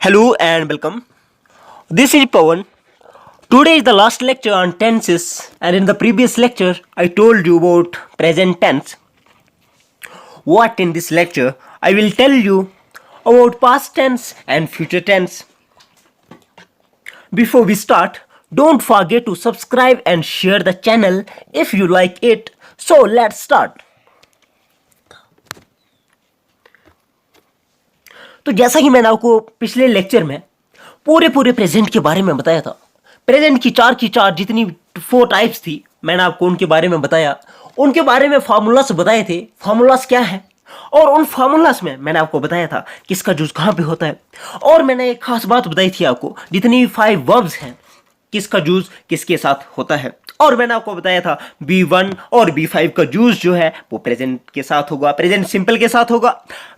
Hello and welcome. This is Pawan. Today is the last lecture on tenses, and in the previous lecture, I told you about present tense. What in this lecture, I will tell you about past tense and future tense. Before we start, don't forget to subscribe and share the channel if you like it. So let's start. तो जैसा कि मैंने आपको पिछले lecture में पूरे present के बारे में बताया था, प्रेजेंट की चार जितनी 4 टाइप्स थी, मैंने आपको उनके बारे में बताया, उनके बारे में फार्मूलास बताए थे, फार्मूलास क्या है, और उन फार्मूलास में मैंने आपको बताया था किसका यूज कहाँ पे होता है, और मैंने एक खास बात बताई थी आपको, जितनी 5 वर्ब्स हैं किसका यूज किसके साथ होता है, और मैंने आपको बताया था B1 और B5 का यूज जो है वो प्रेजेंट के साथ होगा, प्रेजेंट सिंपल के साथ होगा,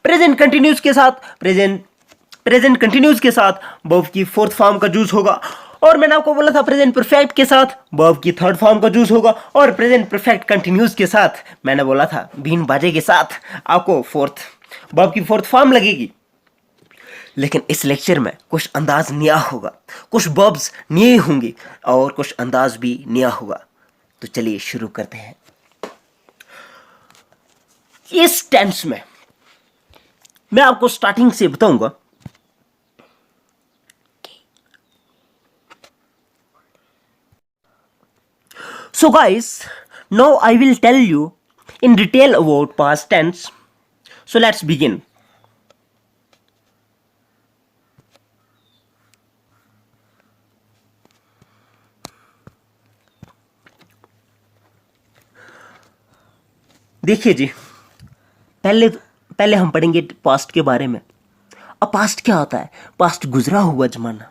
प्रेजेंट कंटिन्यूस के साथ, प्रेजेंट कंटिन्यूस के साथ वर्ब की 4th फॉर्म का यूज होगा, और मैंने आपको बोला था प्रेजेंट परफेक्ट के साथ वर्ब की 3rd फॉर्म का यूज होगा, और प्रेजेंट परफेक्ट कंटिन्यूस के साथ मैंने बोला था बीन बाजे के साथ आपको वर्ब की 4th फॉर्म लगेगी। लेकिन इस लेक्चर में कुछ अंदाज नया होगा, कुछ वर्ब्स नए होंगे और कुछ अंदाज भी नया होगा। तो चलिए शुरू करते हैं। इस टेंस में मैं आपको स्टार्टिंग से बताऊंगा So guys, now I will tell you in detail about past tense. So let's begin. देखिए जी, पहले हम पढ़ेंगे पास्ट के बारे में। अब पास्ट क्या होता है? पास्ट गुजरा हुआ जमाना,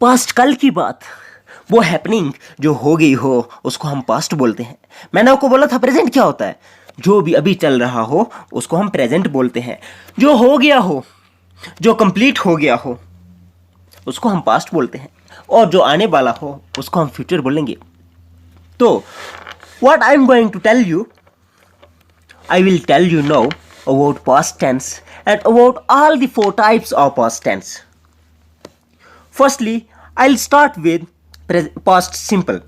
पास्ट कल की बात, वो हैपनिंग जो हो गई हो उसको हम पास्ट बोलते हैं। मैंने आपको बोला था प्रेजेंट क्या होता है? जो भी अभी चल रहा हो उसको हम प्रेजेंट बोलते हैं। जो हो गया हो, जो कंप्लीट हो गया हो उसको हम पास्ट बोलते हैं, और जो आने वाला हो उसको हम फ्यूचर बोलेंगे। तो what I am going to tell you, I will tell you now about past tense and about all the 4 types of past tense. Firstly, I'll start with past simple.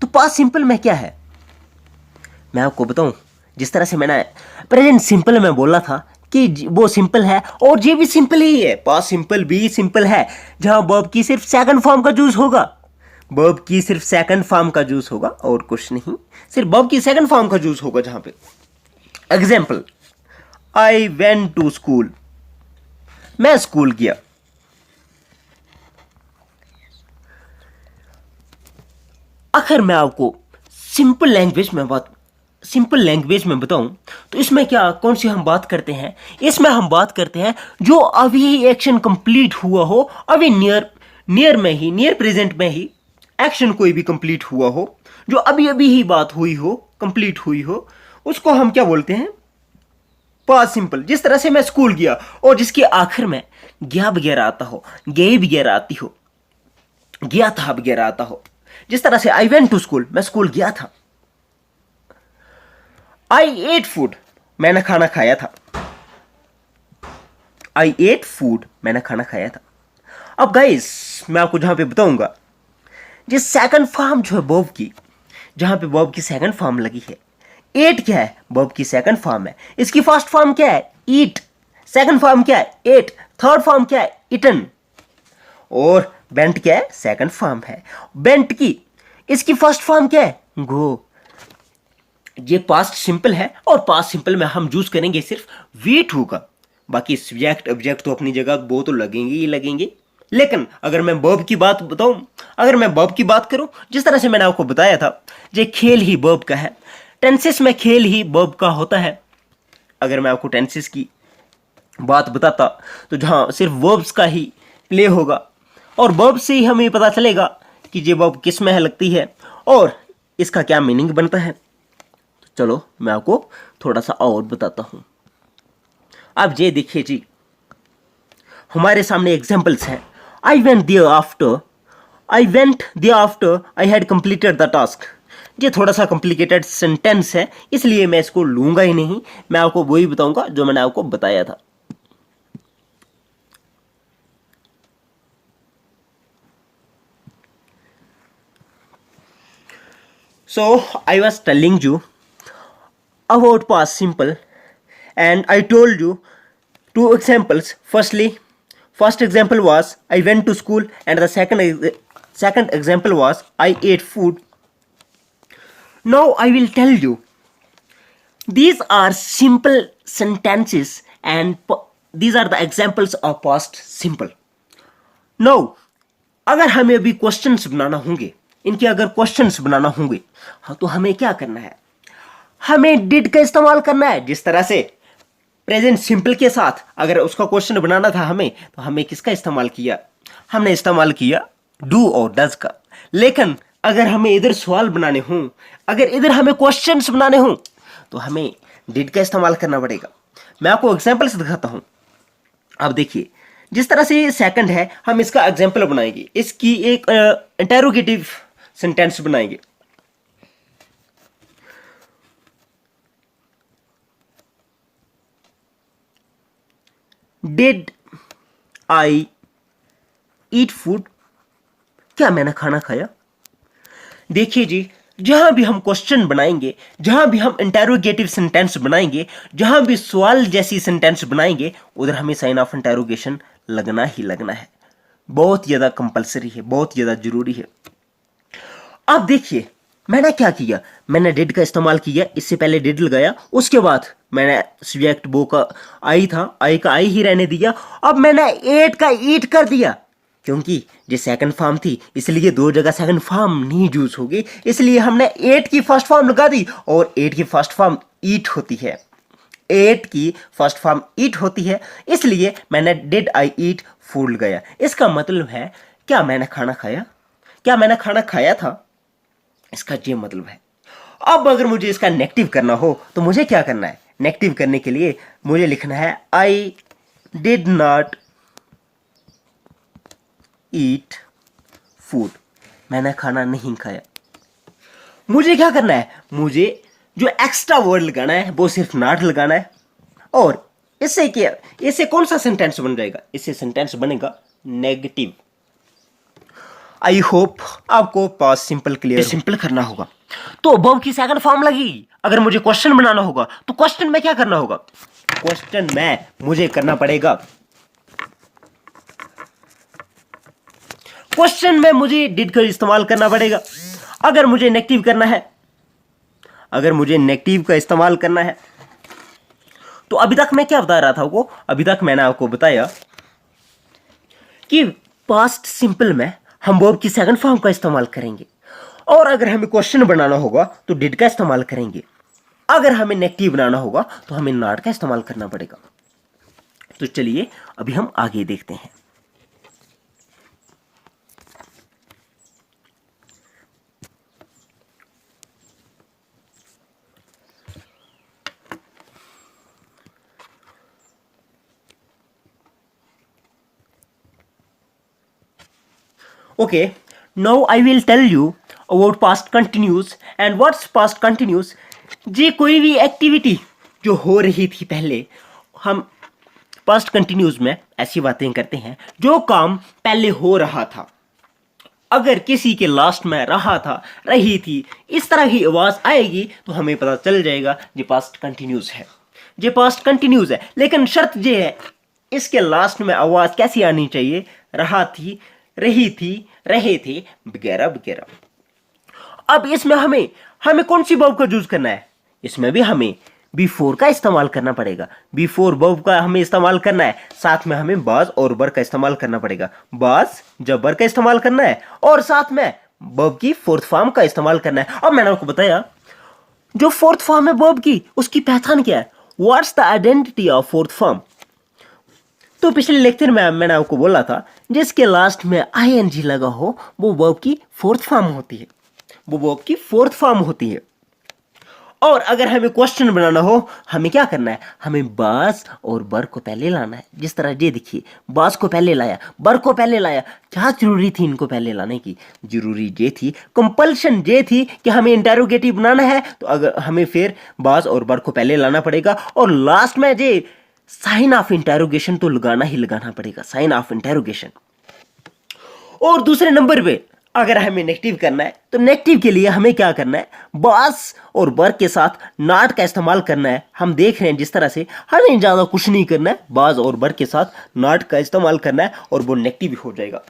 तो past simple में क्या है मैं आपको बताऊं। जिस तरह से मैंने प्रेजेंट सिंपल में बोला था कि वो सिंपल है, और ये भी सिंपल ही है, पास्ट सिंपल भी सिंपल है, जहां वर्ब की सिर्फ 2nd फॉर्म का यूज होगा, वर्ब की सिर्फ 2nd फॉर्म का यूज होगा और कुछ नहीं, सिर्फ वर्ब की 2nd फॉर्म का यूज होगा। जहां पे example, I went to school, मैं स्कूल गया। अगर मैं आपको सिंपल लैंग्वेज में बताऊं तो इसमें क्या कौन सी हम बात करते हैं? इसमें हम बात करते हैं जो अभी ही एक्शन कंप्लीट हुआ हो, अभी नियर प्रेजेंट में ही एक्शन कोई भी कंप्लीट हुआ हो, जो अभी अभी ही बात हुई हो, कंप्लीट हुई हो, उसको हम क्या बोलते हैं? Past simple. जिस तरह से मैं स्कूल गया और जिसके आखिर में गया वगैरह आता हो, गई वगैरह आती हो, गया था वगैरह आता हो। जिस तरह से आई वेंट टू स्कूल, मैं स्कूल गया था। आई एट फूड, मैंने खाना खाया था। आई एट फूड, मैंने खाना खाया था। अब गाइस मैं आपको जहां पे बताऊंगा, जिस 2nd फॉर्म जो है वर्ब की, जहां पे वर्ब की 2nd फॉर्म लगी है, एट क्या है? वर्ब की 2nd फॉर्म है। इसकी फर्स्ट फॉर्म क्या है? ईट। 2nd फॉर्म क्या है? एट। 3rd फॉर्म क्या है? इटन। और बेंट क्या है? 2nd फॉर्म है बेंट की। इसकी फर्स्ट फॉर्म क्या है? गो। ये पास्ट सिंपल है, और पास्ट सिंपल में हम यूज करेंगे सिर्फ V2 का। बाकी सब्जेक्ट ऑब्जेक्ट तो अपनी जगह वो तो लगेंगे ही लगेंगे। लेकिन अगर मैं वर्ब की बात बताऊं, अगर मैं वर्ब की बात करूं, जिस तरह से मैंने आपको बताया था, ये खेल ही वर्ब का है, टेंसेस में खेल ही वर्ब का होता है। अगर मैं आपको टेंसेस की बात बताता तो जहां सिर्फ वर्ब्स का ही प्ले होगा, और वर्ब से ही हमें पता चलेगा कि ये वर्ब किस में लगती है और इसका क्या मीनिंग बनता है। तो चलो मैं आपको थोड़ा सा और बताता हूं। अब ये देखिए जी, हमारे सामने एग्जाम्पल्स हैं। I went there after I had completed the task. ये थोड़ा सा कॉम्प्लिकेटेड सेंटेंस है, इसलिए मैं इसको लूंगा ही नहीं, मैं आपको वही बताऊंगा जो मैंने आपको बताया था। So I was telling you about past simple, and I told you two examples. First example was I went to school, and the second example was I ate food. Now I will tell you, these are simple sentences, and these are the examples of past simple. Now अगर हमें अभी questions बनाना होंगे, इनके अगर questions बनाना होंगे, हाँ, तो हमें क्या करना है? हमें डिड का इस्तेमाल करना है। जिस तरह से प्रेजेंट सिंपल के साथ अगर उसका क्वेश्चन बनाना था हमें, तो हमें किसका इस्तेमाल किया? हमने इस्तेमाल किया डू और डज का। लेकिन अगर हमें इधर सवाल बनाने हों, अगर इधर हमें क्वेश्चंस बनाने हों, तो हमें डिड का इस्तेमाल करना पड़ेगा। मैं आपको एग्जाम्पल से दिखाता हूं। अब देखिए, जिस तरह से ये सेकंड है, हम इसका एग्जाम्पल बनाएंगे, इसकी एक इंटेरोगेटिव सेंटेंस बनाएंगे। Did I eat food? क्या मैंने खाना खाया? देखिए जी, जहां भी हम क्वेश्चन बनाएंगे, जहां भी हम इंटेरोगेटिव सेंटेंस बनाएंगे, जहां भी सवाल जैसी सेंटेंस बनाएंगे, उधर हमें साइन ऑफ इंटेरोगेशन लगना ही लगना है। बहुत ज्यादा कंपलसरी है, बहुत ज्यादा जरूरी है। अब देखिए, मैंने क्या किया? मैंने डिड का इस्तेमाल किया, इससे पहले डिड लगाया, उसके बाद मैंने सब्जेक्ट वो का आई था, आई का आई ही रहने दिया। अब मैंने एट का ईट कर दिया, क्योंकि ये सेकंड फॉर्म थी, इसलिए दो जगह सेकंड फॉर्म नहीं यूज होगी, इसलिए हमने एट की फर्स्ट फॉर्म लगा दी, और एट की फर्स्ट फॉर्म ईट होती है। एट की फर्स्ट फॉर्म ईट होती है, इसलिए मैंने डिड आई ईट फूड लगाया। इसका मतलब है, क्या मैंने खाना खाया? क्या मैंने खाना खाया था? इसका ये मतलब है। अब अगर मुझे इसका नेगेटिव करना हो, तो मुझे क्या करना है? नेगेटिव करने के लिए मुझे लिखना है I did not eat food. मैंने खाना नहीं खाया। मुझे क्या करना है? मुझे जो एक्स्ट्रा वर्ड लगाना है वो सिर्फ नॉट लगाना है। और इससे क्या, इससे कौन सा सेंटेंस बन जाएगा? इससे सेंटेंस बनेगा नेगेटिव। आई होप आपको पास्ट सिंपल क्लियर सिंपल करना होगा, तो वर्ब की सेकंड फॉर्म लगेगी। अगर मुझे क्वेश्चन बनाना होगा, तो क्वेश्चन में क्या करना होगा? क्वेश्चन में मुझे करना पड़ेगा, क्वेश्चन में मुझे डिड का इस्तेमाल करना पड़ेगा। अगर मुझे नेगेटिव करना है, अगर मुझे नेगेटिव का इस्तेमाल करना है, तो अभी तक मैं क्या बता रहा था आपको? अभी तक मैंने आपको बताया कि पास्ट सिंपल में हम वर्ब की सेकंड फॉर्म का इस्तेमाल करेंगे, और अगर हमें क्वेश्चन बनाना होगा तो डिड का इस्तेमाल करेंगे। अगर हमें नेगेटिव बनाना होगा तो हमें नॉट का इस्तेमाल करना पड़ेगा। तो चलिए अभी हम आगे देखते हैं। Okay, now I will tell you about past continuous and what's past continuous। जी, कोई भी एक्टिविटी जो हो रही थी पहले, हम पास्ट कंटिन्यूस में ऐसी बातें करते हैं जो काम पहले हो रहा था। अगर किसी के लास्ट में रहा था, रही थी, इस तरह की आवाज आएगी तो हमें पता चल जाएगा ये पास्ट कंटिन्यूस है, ये पास्ट कंटिन्यूस है। लेकिन शर्त ये है, इसके लास्ट में आवाज कैसी आनी चाहिए? रहा थी, रही थी, रहे थे, वगैरह वगैरह। अब इसमें हमें कौन सी वर्ब का यूज करना है? इसमें भी हमें बिफोर का इस्तेमाल करना पड़ेगा। बिफोर वर्ब का हमें इस्तेमाल करना है, साथ में हमें बाज और बर का इस्तेमाल करना पड़ेगा। बाज जब बर का इस्तेमाल करना है, और साथ में वर्ब की फोर्थ फॉर्म का इस्तेमाल करना है। अब मैंने आपको बताया जो फोर्थ फॉर्म है वर्ब की, उसकी पहचान क्या है? What's the identity of fourth form? तो पिछले लेक्चर में मैंने आपको बोला था, जिसके लास्ट में आईएनजी लगा हो वो वर्ब की फोर्थ फॉर्म होती है, वो वर्ब की फोर्थ फॉर्म होती है। और अगर हमें क्वेश्चन बनाना हो, हमें क्या करना है? हमें बास और बर को पहले लाना है। जिस तरह ये देखिए, बास को पहले लाया, बर को पहले लाया। क्या जरूरी थी इनको पहले लाने की? जरूरी ये थी, कंपल्शन ये थी कि हमें इंटेरोगेटिव बनाना है, तो अगर हमें फिर बास और बर को पहले लाना पड़ेगा, और लास्ट में ये साइन ऑफ इंटेरोगेशन तो लगाना ही लगाना पड़ेगा, साइन ऑफ इंटेरोगेशन। और दूसरे नंबर पे अगर हमें नेगेटिव करना है तो नेगेटिव के लिए हमें क्या करना है, बास और बर के साथ नॉट का इस्तेमाल करना है। हम देख रहे हैं जिस तरह से हमें ज़्यादा कुछ नहीं करना है, बाज और बर के साथ नॉट का इस्तेमाल करना है और वो नेगेटिव हो जाएगा।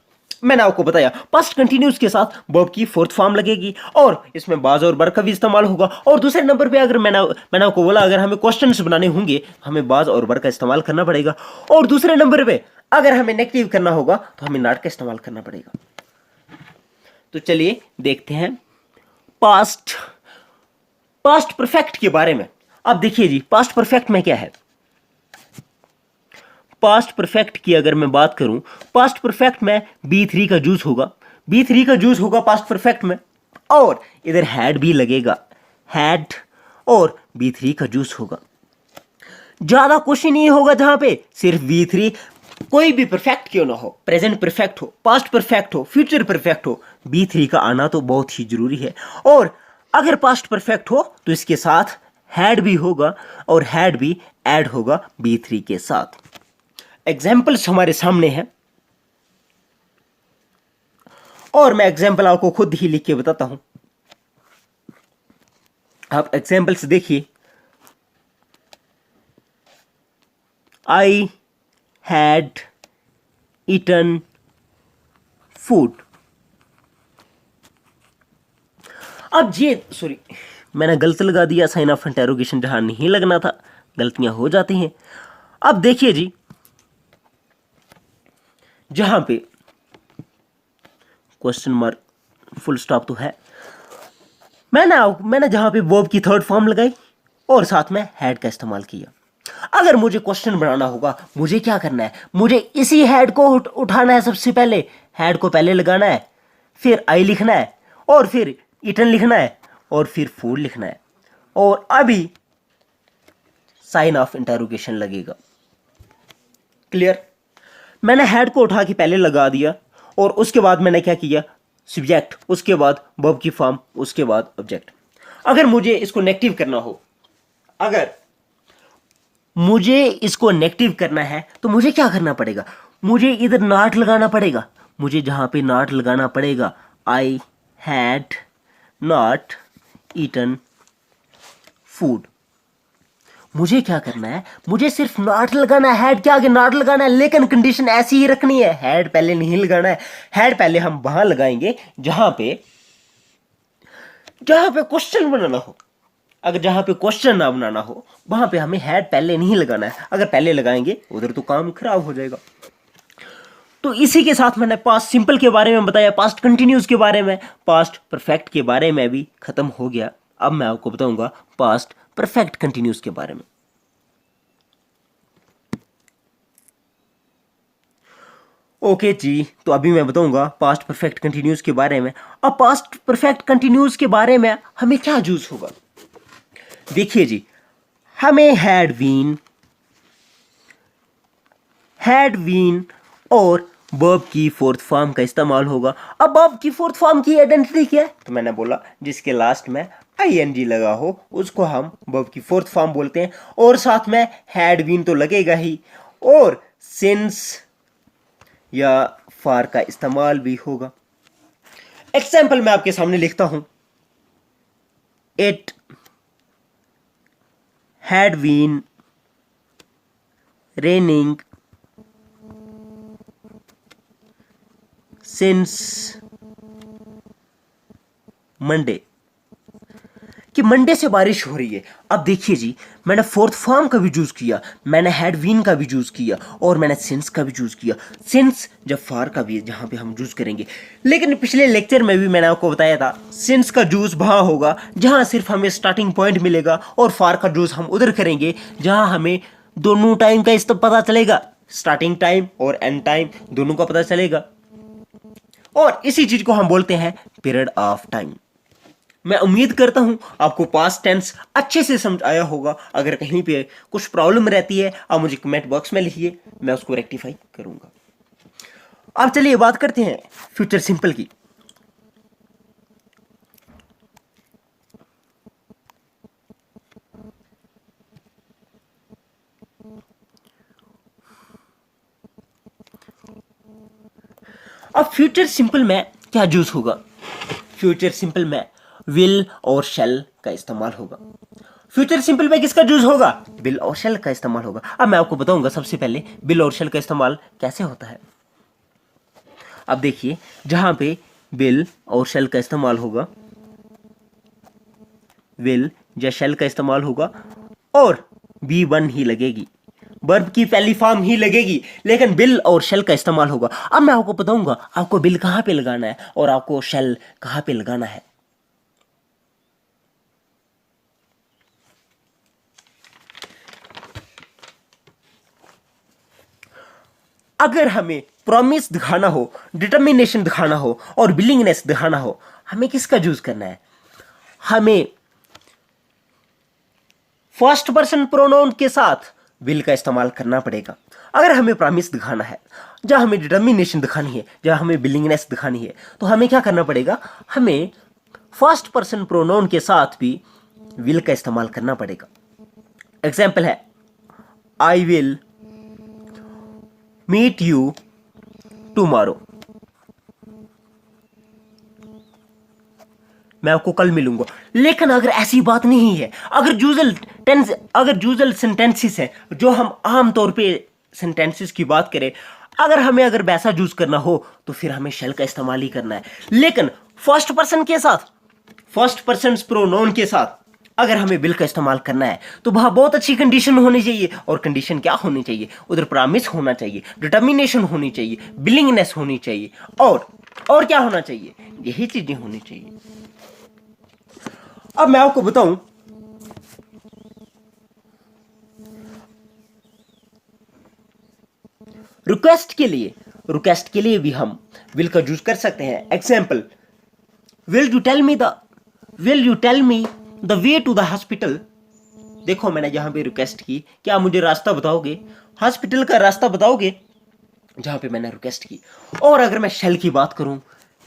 मैंने आपको बताया पास्ट कंटिन्यूस के साथ वर्ब की फोर्थ फॉर्म लगेगी और इसमें बाज और बर का भी इस्तेमाल होगा। और दूसरे नंबर पे अगर मैंने आपको बोला अगर हमें क्वेश्चंस बनाने होंगे हमें बाज और बर का इस्तेमाल करना पड़ेगा। और दूसरे नंबर पे अगर हमें नेगेटिव करना होगा तो हमें नॉट का इस्तेमाल करना पड़ेगा। तो चलिए देखते हैं पास्ट पास्ट परफेक्ट के बारे में। अब देखिए जी पास्ट परफेक्ट में क्या है। पास्ट परफेक्ट की अगर मैं बात करूं, पास्ट परफेक्ट में बी3 का यूज होगा, बी3 का यूज होगा पास्ट परफेक्ट में और इधर हैड भी लगेगा, हैड और बी3 का यूज होगा। ज्यादा क्वेश्चन नहीं होगा जहां पे सिर्फ बी3, कोई भी परफेक्ट क्यों ना हो, प्रेजेंट परफेक्ट हो, पास्ट परफेक्ट हो, फ्यूचर परफेक्ट हो, बी3 का आना तो बहुत ही जरूरी है। और अगर पास्ट परफेक्ट हो तो इसके साथ हैड भी होगा और हैड भी ऐड होगा बी3 के साथ। एग्जाम्पल्स हमारे सामने हैं और मैं एग्जाम्पल आपको खुद ही लिख के बताता हूं। आप एग्जाम्पल्स देखिए। I had eaten food. अब ये सॉरी मैंने गलत लगा दिया, साइन ऑफ इंटेरोगेशन जहां नहीं लगना था, गलतियां हो जाती हैं। अब देखिए जी जहां पे क्वेश्चन मार्क फुल स्टॉप तो है, मैंने जहां पे वर्ब की थर्ड फॉर्म लगाई और साथ में हैड का इस्तेमाल किया। अगर मुझे क्वेश्चन बनाना होगा मुझे क्या करना है, मुझे इसी हैड को उठाना है। सबसे पहले हैड को पहले लगाना है, फिर आई लिखना है और फिर ईटन लिखना है और फिर फूड लिखना है और अभी साइन ऑफ इंटरोगेशन लगेगा। क्लियर? मैंने हैड को उठा के पहले लगा दिया और उसके बाद मैंने क्या किया, सब्जेक्ट, उसके बाद वर्ब की फॉर्म, उसके बाद ऑब्जेक्ट। अगर मुझे इसको नेगेटिव करना हो, अगर मुझे इसको नेगेटिव करना है तो मुझे क्या करना पड़ेगा, मुझे इधर नॉट लगाना पड़ेगा। मुझे जहां पे नॉट लगाना पड़ेगा, I had not eaten food. मुझे क्या करना है, मुझे सिर्फ नॉट लगाना है, हैड के आगे नॉट लगाना है, लेकिन कंडीशन ऐसी ही रखनी है, हैड पहले नहीं लगाना है। हैड पहले हम वहां लगाएंगे जहां पे क्वेश्चन बनाना हो। अगर जहां पे क्वेश्चन ना बनाना हो वहां पे हमें हैड पहले नहीं लगाना है। अगर पहले लगाएंगे उधर तो काम खराब हो जाएगा। तो इसी के साथ मैंने पास्ट सिंपल के बारे में बताया, पास्ट कंटिन्यूस के बारे में, पास्ट परफेक्ट के बारे में भी खत्म हो गया। अब मैं आपको बताऊंगा पास्ट परफेक्ट कंटिन्यूस के बारे में। ओके जी, तो अभी मैं बताऊंगा पास्ट परफेक्ट कंटिन्यूस के बारे में। अब पास्ट परफेक्ट कंटिन्यूस के बारे में हमें क्या यूज होगा, देखिए जी, हमें हैड बीन और वर्ब की फोर्थ फॉर्म का इस्तेमाल होगा। अब वर्ब की फोर्थ फॉर्म की आइडेंटिटी क्या है, तो मैंने बोला जिसके लास्ट में आईएनजी लगा हो उसको हम वर्ब की फोर्थ फॉर्म बोलते हैं और साथ में हैड बीन तो लगेगा ही और सिंस या फॉर का इस्तेमाल भी होगा। एग्जाम्पल मैं आपके सामने लिखता हूं, it had been raining since Monday, कि मंडे से बारिश हो रही है। अब देखिए जी, मैंने फोर्थ फॉर्म का भी यूज किया, मैंने हैड बीन का भी यूज किया और मैंने सिंस का भी यूज किया। सिंस जब फॉर का भी जहां पे हम यूज करेंगे, लेकिन पिछले लेक्चर में भी मैंने आपको बताया था सिंस का यूज वहां होगा जहां सिर्फ हमें स्टार्टिंग पॉइंट मिलेगा और फॉर का यूज हम उधर करेंगे जहां हमें दोनों टाइम का इस पता चलेगा, स्टार्टिंग टाइम और एंड टाइम दोनों का पता चलेगा और इसी चीज को हम बोलते हैं पीरियड ऑफ टाइम। मैं उम्मीद करता हूं आपको पास्ट टेंस अच्छे से समझ आया होगा। अगर कहीं पे कुछ प्रॉब्लम रहती है आप मुझे कमेंट बॉक्स में लिखिए, मैं उसको रेक्टिफाई करूंगा। अब चलिए बात करते हैं फ्यूचर सिंपल की। अब फ्यूचर सिंपल में क्या यूज होगा? फ्यूचर सिंपल में विल और शेल का इस्तेमाल होगा। फ्यूचर सिंपल में किसका यूज होगा? विल और शेल का इस्तेमाल होगा। अब मैं आपको बताऊंगा सबसे पहले विल और शेल का इस्तेमाल कैसे होता है। अब देखिए, जहां पे विल और शेल का इस्तेमाल होगा, विल या शेल का इस्तेमाल होगा और V1 ही लगेगी, वर्ब की पहली फॉर्म ही लगेगी, लेकिन विल और शेल का इस्तेमाल होगा। अब मैं आपको बताऊंगा आपको विल कहां पे लगाना है और आपको शेल कहां पे लगाना है। अगर हमें प्रॉमिस दिखाना हो, डिटर्मिनेशन दिखाना हो और विलिंगनेस दिखाना हो, हमें किसका यूज करना है? हमें फर्स्ट पर्सन प्रोनाउन के साथ विल का इस्तेमाल करना पड़ेगा। अगर हमें प्रॉमिस दिखाना है, जहां हमें डिटर्मिनेशन दिखानी है, जहां हमें विलिंगनेस दिखानी है, तो हमें क्या करना पड़ेगा? हमें फर्स्ट पर्सन प्रोनाउन के साथ भी विल का इस्तेमाल करना पड़ेगा। एग्जाम्पल है, I will meet you tomorrow, मैं आपको कल मिलूंगा। लेकिन अगर ऐसी बात नहीं है, अगर यूजुअल सेंटेंसेस है, जो हम आम तौर पे सेंटेंसेस की बात करें, अगर वैसा यूज करना हो तो फिर हमें शेल का इस्तेमाल ही करना है। लेकिन फर्स्ट पर्सन के साथ, फर्स्ट पर्सन प्रोनाउन के साथ अगर हमें विल का इस्तेमाल करना है तो वहां बहुत अच्छी कंडीशन होनी चाहिए। और कंडीशन क्या होनी चाहिए? उधर प्रॉमिस होना चाहिए, डिटर्मिनेशन होनी चाहिए, विलिंगनेस होनी चाहिए, और क्या होना चाहिए? यही चीजें होनी चाहिए। अब मैं आपको बताऊं, रिक्वेस्ट के लिए भी हम विल का यूज कर सकते हैं। Example, will you tell me the way to the hospital. देखो, मैंने यहां पे रिक्वेस्ट की, क्या मुझे रास्ता बताओगे, हॉस्पिटल का रास्ता बताओगे, जहां पे मैंने रिक्वेस्ट की। और अगर मैं शेल की बात करूं,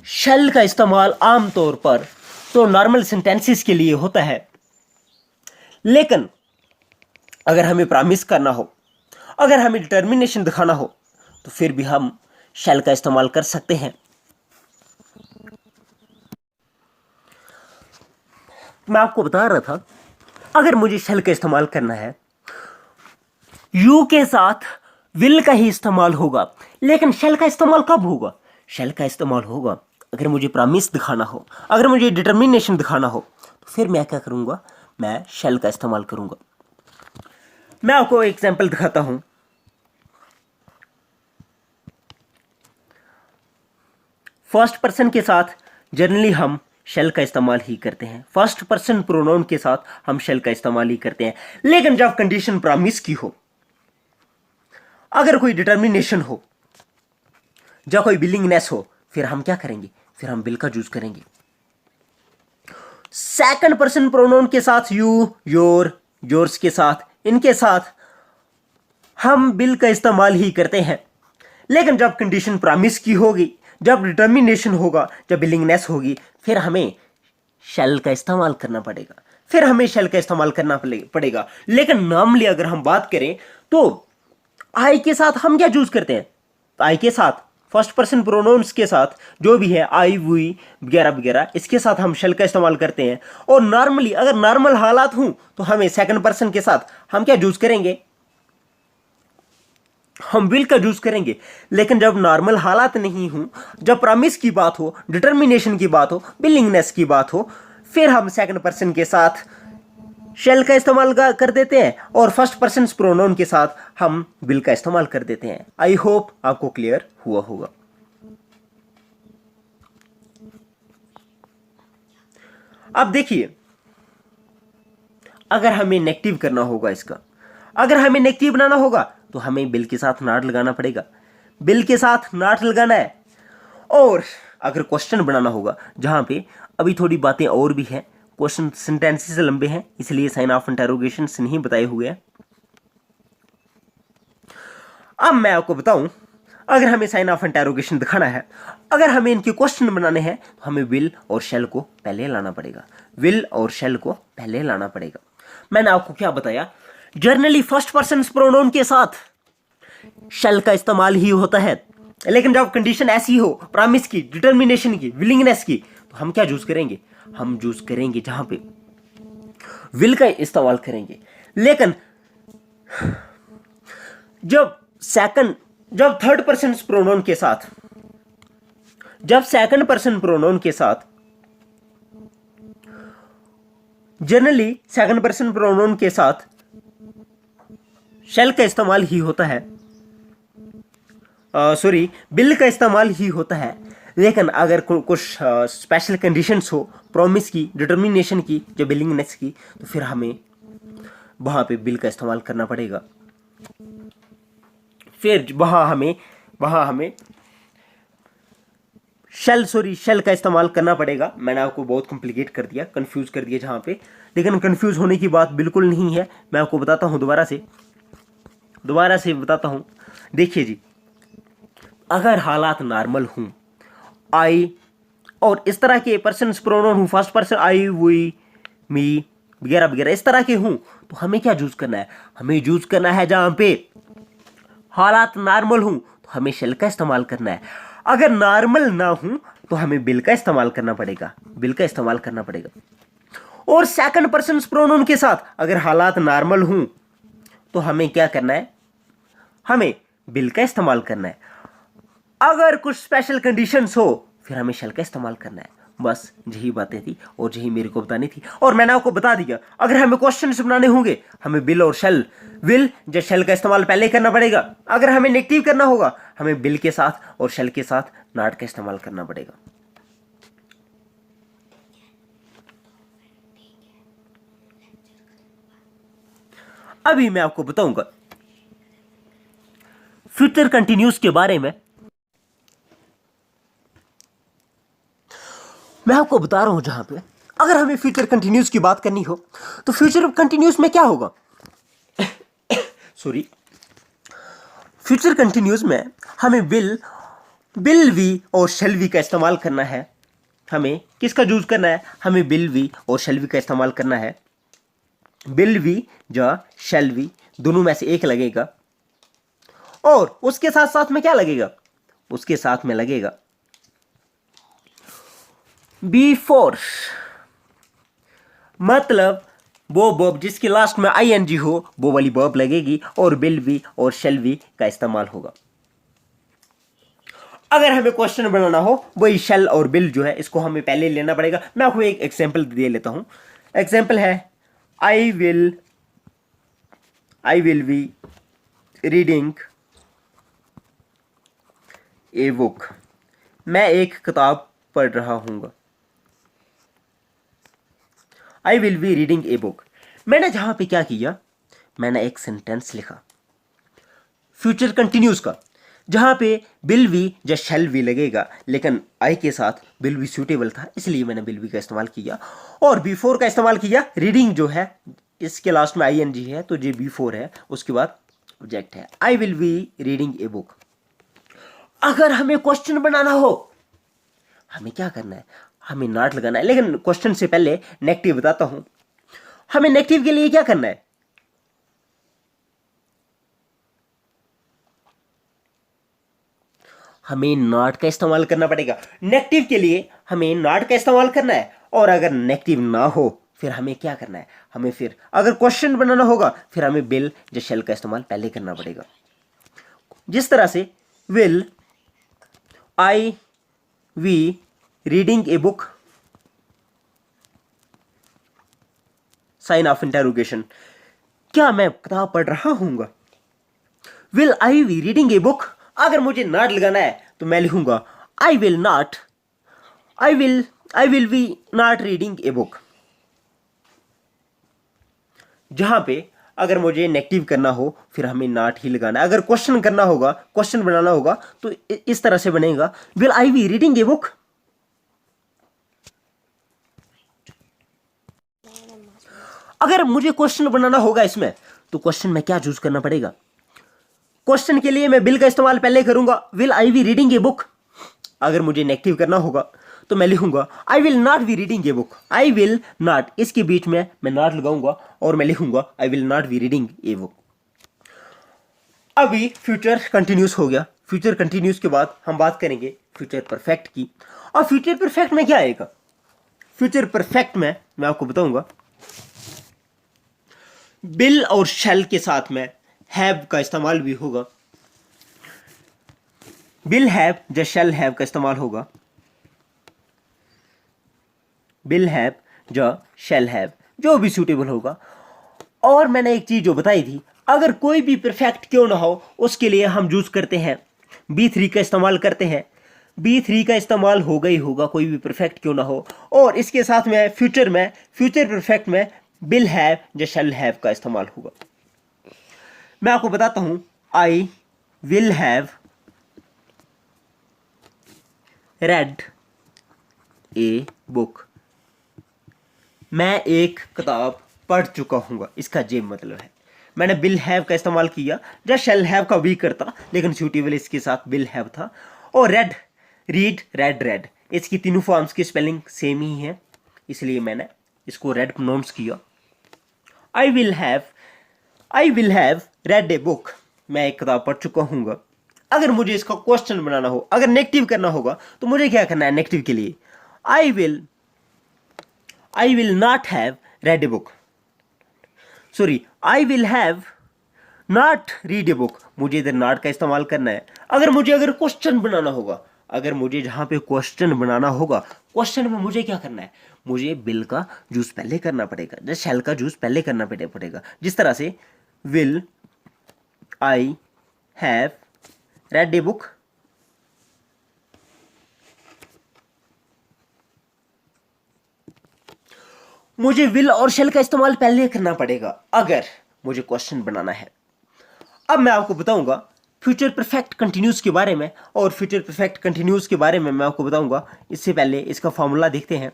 शेल का इस्तेमाल आमतौर पर तो नॉर्मल सेंटेंसेस के लिए होता है, लेकिन अगर हमें प्रॉमिस करना हो, अगर हमें डिटर्मिनेशन दिखाना हो, तो फिर भी हम शेल का इस्तेमाल कर सकते हैं। मैं आपको बता रहा था, अगर मुझे शेल का इस्तेमाल करना है, यू के साथ विल का ही इस्तेमाल होगा। लेकिन शेल का इस्तेमाल कब होगा? शेल का इस्तेमाल होगा अगर मुझे प्रॉमिस दिखाना हो, अगर मुझे डिटर्मिनेशन दिखाना हो, तो फिर मैं क्या करूंगा? मैं शेल का इस्तेमाल करूंगा। मैं आपको एग्जांपल दिखाता हूं। फर्स्ट पर्सन के साथ जनरली हम शेल का इस्तेमाल ही करते हैं, फर्स्ट पर्सन प्रोनाउन के साथ हम शेल का इस्तेमाल ही करते हैं। लेकिन जब कंडीशन प्रॉमिस की हो, अगर कोई डिटर्मिनेशन हो, जब कोई विलिंगनेस हो, फिर हम क्या करेंगे? फिर हम विल का यूज करेंगे। सेकंड पर्सन प्रोनाउन के साथ यू, योर, योर्स के साथ, इनके साथ हम विल का इस्तेमाल ही करते हैं। लेकिन जब कंडीशन प्रॉमिस की होगी, जब डिटर्मिनेशन होगा, जब विलिंगनेस होगी, फिर हमें शेल का इस्तेमाल करना पड़ेगा। लेकिन नॉर्मली अगर हम बात करें तो आई के साथ हम क्या यूज करते हैं? आई के साथ, फर्स्ट पर्सन प्रोनाउंस के साथ जो भी है, आई, वी वगैरह वगैरह, इसके साथ हम शेल का इस्तेमाल करते हैं। और नॉर्मली अगर नॉर्मल हालात हों तो हमें सेकंड पर्सन के साथ हम क्या यूज करेंगे? हम विल का यूज करेंगे। लेकिन जब नॉर्मल हालात नहीं हो, जब प्रॉमिस की बात हो, डिटर्मिनेशन की बात हो, विलिंगनेस की बात हो, फिर हम सेकंड पर्सन के साथ शेल का इस्तेमाल कर देते हैं और फर्स्ट पर्सन प्रोनाउन के साथ हम विल का इस्तेमाल कर देते हैं। आई होप आपको क्लियर हुआ होगा। अब देखिए, अगर हमें नेगेटिव करना होगा इसका, अगर हमें नेगेटिव बनाना होगा तो हमें विल के साथ नॉट लगाना पड़ेगा, विल के साथ नॉट लगाना है। और अगर क्वेश्चन बनाना होगा, जहां पे अभी थोड़ी बातें और भी हैं, क्वेश्चन सेंटेंसेस लंबे हैं, इसलिए साइन ऑफ इंटरोगेशन नहीं बताए हुए हैं। अब मैं आपको बताऊं, अगर हमें साइन ऑफ इंटरोगेशन दिखाना है, अगर हमें इनके क्वेश्चन बनाने हैं, तो हमें विल और शेल को पहले लाना पड़ेगा, विल और शेल को पहले लाना पड़ेगा। मैंने आपको क्या बताया? जनरली फर्स्ट पर्सन प्रोनाउन के साथ शेल का इस्तेमाल ही होता है, लेकिन जब कंडीशन ऐसी हो, प्रॉमिस की, डिटर्मिनेशन की, विलिंगनेस की, तो हम क्या चूज करेंगे? हम चूज करेंगे जहां पे विल का इस्तेमाल करेंगे। लेकिन जब थर्ड पर्सन प्रोनाउन के साथ, जब सेकंड पर्सन प्रोनाउन के साथ, जनरली सेकंड पर्सन प्रोनाउन के साथ शेल का इस्तेमाल ही होता है, सॉरी बिल का इस्तेमाल ही होता है। लेकिन अगर कुछ स्पेशल कंडीशंस हो, प्रॉमिस की, डिटर्मिनेशन की, जो बिलिंगनेस की, तो फिर हमें वहां पे बिल का इस्तेमाल करना पड़ेगा। फिर वहां हमें शेल का इस्तेमाल करना पड़ेगा। मैंने आपको बहुत कॉम्प्लिकेट कर दिया, कंफ्यूज कर दिया जहां पे, लेकिन कंफ्यूज होने की बात बिल्कुल नहीं है। मैं आपको बताता हूं, दोबारा से बताता हूं। देखिए जी, अगर हालात नॉर्मल हूं, आई और इस तरह के पर्सन प्रोनाउन हूं, फर्स्ट पर्सन आई, वी, मी वगैरह वगैरह इस तरह के हूं, तो हमें क्या यूज करना है? हमें यूज करना है जहां पे हालात नॉर्मल हूं तो हमें शेल का इस्तेमाल करना है। अगर नॉर्मल ना हूं तो हमें बिल का इस्तेमाल करना पड़ेगा। और सेकंड पर्सन प्रोनाउन के साथ अगर हालात नॉर्मल हूं तो हमें क्या करना है? हमें बिल का इस्तेमाल करना है। अगर कुछ स्पेशल कंडीशंस हो फिर हमें शेल का इस्तेमाल करना है। बस यही बातें थी और यही मेरे को बतानी थी, और मैंने आपको बता दिया। अगर हमें क्वेश्चन बनाने होंगे हमें बिल और शेल, विल या शेल का इस्तेमाल पहले करना पड़ेगा। अगर हमें नेगेटिव करना होगा हमें बिल के साथ और शेल के साथ नॉट का इस्तेमाल करना पड़ेगा। अभी मैं आपको बताऊंगा फ्यूचर कंटिन्यूस के बारे में। मैं आपको बता रहा हूं जहां पे अगर हमें फ्यूचर कंटिन्यूस की बात करनी हो तो फ्यूचर कंटिन्यूस में क्या होगा? सॉरी, फ्यूचर कंटिन्यूस में हमें विल वी और शेल वी का इस्तेमाल करना है। हमें किसका यूज करना है? हमें विल वी और शेल वी का इस्तेमाल करना है। विल वी या शेल वी दोनों में से एक लगेगा, और उसके साथ साथ में क्या लगेगा? उसके साथ में लगेगा बिफोर, मतलब वो वर्ब जिसके लास्ट में आईएनजी हो वो वाली वर्ब लगेगी, और विल वी और शेल वी का इस्तेमाल होगा। अगर हमें क्वेश्चन बनाना हो वही शेल और विल जो है इसको हमें पहले लेना पड़ेगा। मैं आपको एक एग्जांपल दे लेता हूं। एग्जांपल है I will be reading a book. मैं एक किताब पढ़ रहा हूंगा। I will be reading a book. मैंने जहां पे क्या किया, मैंने एक सेंटेंस लिखा फ्यूचर कंटिन्यूस का, जहां पे विल वी या शेल वी लगेगा, लेकिन आई के साथ विल वी सूटेबल था इसलिए मैंने विल वी का इस्तेमाल किया, और बिफोर का इस्तेमाल किया। रीडिंग जो है इसके लास्ट में आईएनजी है तो ये बिफोर है, उसके बाद ऑब्जेक्ट है। I will be reading a book. अगर हमें क्वेश्चन बनाना हो हमें क्या करना है? हमें नॉट लगाना है। लेकिन क्वेश्चन से पहले नेगेटिव बताता हूं। हमें नेगेटिव के लिए क्या करना है? हमें नॉट का इस्तेमाल करना पड़ेगा। नेगेटिव के लिए हमें नॉट का इस्तेमाल करना है, और अगर नेगेटिव ना हो फिर हमें क्या करना है? हमें फिर अगर क्वेश्चन बनाना होगा फिर हमें विल या शेल का इस्तेमाल पहले करना पड़ेगा। जिस तरह से will I be reading a book, sign of interrogation, क्या मैं किताब पढ़ रहा हूंगा? Will I be reading a book. अगर मुझे नॉट लगाना है तो मैं लिखूंगा I will be not reading a book. जहां पे अगर मुझे नेगेटिव करना हो फिर हमें नॉट ही लगाना है। अगर क्वेश्चन करना होगा, क्वेश्चन बनाना होगा तो इस तरह से बनेगा will I be reading a book. अगर मुझे क्वेश्चन बनाना होगा इसमें तो क्वेश्चन में क्या चूज करना पड़ेगा? क्वेश्चन के लिए मैं विल का इस्तेमाल पहले करूंगा, will I be reading a book. अगर मुझे नेगेटिव करना होगा तो मैं लिखूंगा I will not be reading a book. I will not, इसके बीच में मैं नॉट लगाऊंगा और मैं लिखूंगा I will not be reading a book. अभी फ्यूचर कंटिन्यूस हो गया। फ्यूचर कंटिन्यूस के बाद हम बात करेंगे फ्यूचर परफेक्ट की। और फ्यूचर परफेक्ट में क्या आएगा? फ्यूचर परफेक्ट में मैं आपको बताऊंगा, बिल और शैल के साथ में हैव का इस्तेमाल भी होगा। बिल हैव या शैल हैव का इस्तेमाल होगा। बिल हैव या शैल हैव, जो भी सूटेबल होगा। और मैंने एक चीज जो बताई थी, अगर कोई भी परफेक्ट क्यों ना हो उसके लिए हम यूज करते हैं बी3 का इस्तेमाल करते हैं। बी3 का इस्तेमाल होगा ही होगा, कोई भी परफेक्ट क्यों ना हो। और इसके साथ में फ्यूचर परफेक्ट में बिल हैव या शैल हैव का इस्तेमाल होगा। मैं आपको बताता हूं, I will have read A book. मैं एक किताब पढ़ चुका हूँ, इसका ये मतलब है। मैंने बिल हैव का इस्तेमाल किया या शेल हैव का भी करता, लेकिन सूटेबल इसके साथ बिल हैव था। और रेड, रीड, रेड, रेड, इसकी तीनों फॉर्म्स की स्पेलिंग सेम ही है, इसलिए मैंने इसको रेड प्रोनाउंस किया। आई will have read A book. मैं एक किताब पढ़ चुका हूँ। अगर मुझे इसका क्वेश्चन बनाना हो, अगर नेगेटिव करना होगा, तो मुझे क्या करना है नेगेटिव के लिए? आई will not have read a book, sorry, I will have not read a book. मुझे इधर नॉट का इस्तेमाल करना है। अगर क्वेश्चन बनाना होगा, अगर मुझे जहां पे क्वेश्चन बनाना होगा, क्वेश्चन में मुझे क्या करना है? मुझे बिल का यूज पहले करना पड़ेगा या शैल का यूज पहले करना पड़ेगा। जिस तरह से will I have read a book, मुझे विल और शेल का इस्तेमाल पहले करना पड़ेगा अगर मुझे क्वेश्चन बनाना है। अब मैं आपको बताऊंगा फ्यूचर परफेक्ट कंटिन्यूस के बारे में, और फ्यूचर परफेक्ट कंटिन्यूस के बारे में मैं आपको बताऊंगा। इससे पहले इसका फॉर्मूला देखते हैं।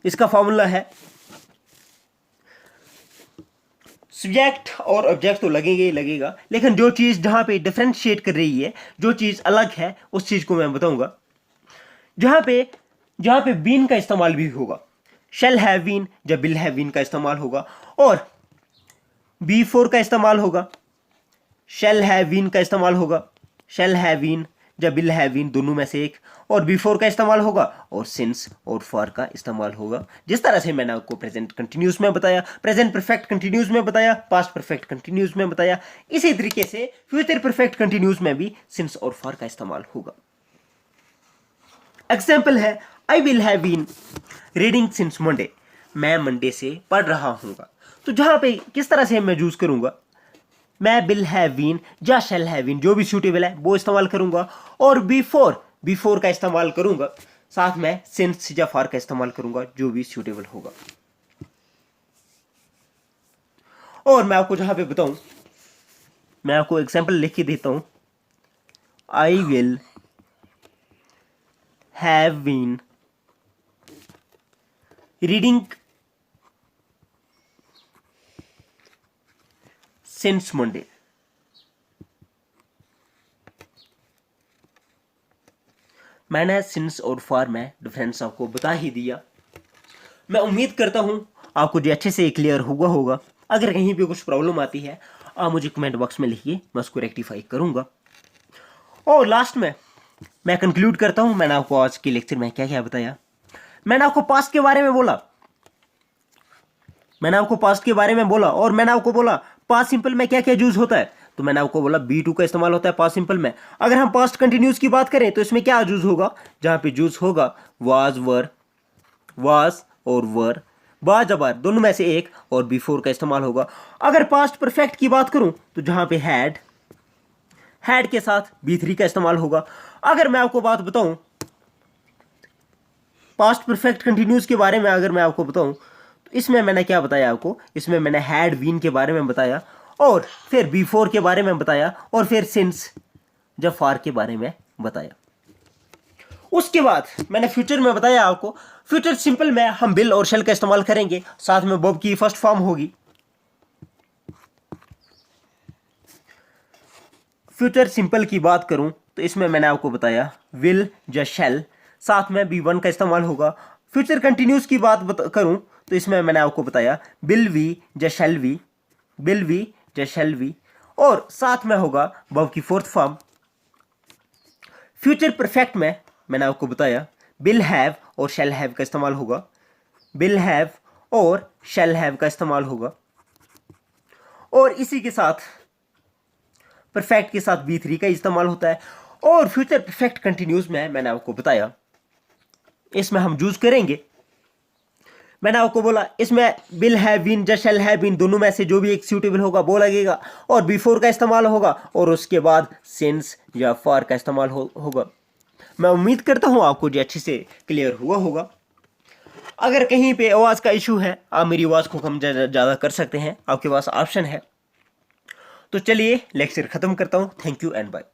इसका फॉर्मूला है, सब्जेक्ट और ऑब्जेक्ट तो लगेगा ही लगेगा, लेकिन जो चीज जहां पे डिफरेंशिएट कर रही है, जो चीज अलग है, उस चीज को मैं बताऊंगा। जहां पे बीन का इस्तेमाल भी होगा, शेल हैव बीन या बिल हैव बीन का इस्तेमाल होगा, और B4 का इस्तेमाल होगा, शेल हैव बीन का इस्तेमाल होगा, शेल हैव बीन या बिल हैव बीन दोनों में से एक, और B4 का इस्तेमाल होगा, और सिंस और फॉर का इस्तेमाल होगा। जिस तरह से मैंने आपको प्रेजेंट कंटिन्यूस में बताया, प्रेजेंट परफेक्ट कंटिन्यूस में बताया, पास्ट परफेक्ट कंटिन्यूस में बताया, इसी तरीके से फ्यूचर परफेक्ट कंटिन्यूस में भी सिंस और फॉर का इस्तेमाल होगा। एग्जाम्पल है, I will have been reading since Monday. मैं मंडे से पढ़ रहा हूँगा। तो जहां पे किस तरह से मैं यूज करूंगा, मैं बिल हैव बीन या शेल हैव बीन, जो भी सूटेबल है वो इस्तेमाल करूंगा, और B4 का इस्तेमाल करूंगा, साथ में सिंस या फॉर का इस्तेमाल करूंगा, जो भी सूटेबल होगा। और मैं आपको जहां पे बताऊं, मैं आपको एग्जांपल लिख के देता हूं, I will have been reading since Monday. मैंने सिंस और फॉर में डिफरेंस आपको बता ही दिया। मैं उम्मीद करता हूं आपको जो अच्छे से क्लियर होगा। अगर कहीं पे कुछ प्रॉब्लम आती है, आप मुझे कमेंट बॉक्स में लिखिए, मैं उसको रेक्टिफाई करूंगा। और लास्ट में मैं कंक्लूड करता हूं, मैंने आपको आज के लेक्चर में क्या क्या बताया। मैंने आपको पास्ट के बारे में बोला, और मैंने आपको बोला पास्ट सिंपल में क्या क्या यूज होता है। तो मैंने आपको बोला B2 का इस्तेमाल होता है पास्ट सिंपल में। अगर हम पास्ट कंटिन्यूस की बात करें तो इसमें क्या यूज होगा, जहां पे यूज होगा वाज, वर, वाज और वर, वाज अबार दोनों में से एक, और B4 का इस्तेमाल होगा। अगर पास्ट परफेक्ट की बात करूं तो जहां पे हैड के साथ B3 का इस्तेमाल होगा। अगर मैं आपको बात बताऊं पास्ट परफेक्ट कंटिन्यूस के बारे में, अगर मैं आपको बताऊं तो इसमें मैंने क्या बताया आपको, इसमें मैंने हैड बीन के बारे में बताया, और फिर B4 के बारे में बताया, और फिर सिंस जब फॉर के बारे में बताया। उसके बाद मैंने फ्यूचर में बताया आपको, फ्यूचर सिंपल में हम बिल और शेल का इस्तेमाल करेंगे, साथ में बॉब की फर्स्ट फॉर्म होगी। फ्यूचर सिंपल की बात करूं तो इसमें मैंने आपको बताया विल या शेल, साथ में B1 का इस्तेमाल होगा। फ्यूचर कंटिन्यूस की बात करूं तो इसमें मैंने आपको बताया बिल वी या शेल वी, और साथ में होगा वर्ब की फोर्थ फॉर्म। फ्यूचर परफेक्ट में मैंने आपको बताया विल हैव और शैल हैव का इस्तेमाल होगा। विल हैव और शैल हैव का इस्तेमाल होगा और इसी के साथ परफेक्ट के साथ बी थ्री का इस्तेमाल होता है। और फ्यूचर परफेक्ट कंटिन्यूस में मैंने आपको बताया इसमें हम यूज करेंगे, मैंने आपको बोला इसमें विल हैव बीन या शैल हैव बीन दोनों में से जो भी एक सूटेबल होगा वो लगेगा और बिफोर का इस्तेमाल होगा और उसके बाद सिंस या फॉर का इस्तेमाल होगा। मैं उम्मीद करता हूँ आपको जो अच्छे से क्लियर हुआ होगा। अगर कहीं पे आवाज़ का इशू है आप मेरी आवाज़ को कम ज़्यादा कर सकते हैं, आपके पास ऑप्शन है। तो चलिए लेक्चर ख़त्म करता हूँ। Thank you and bye.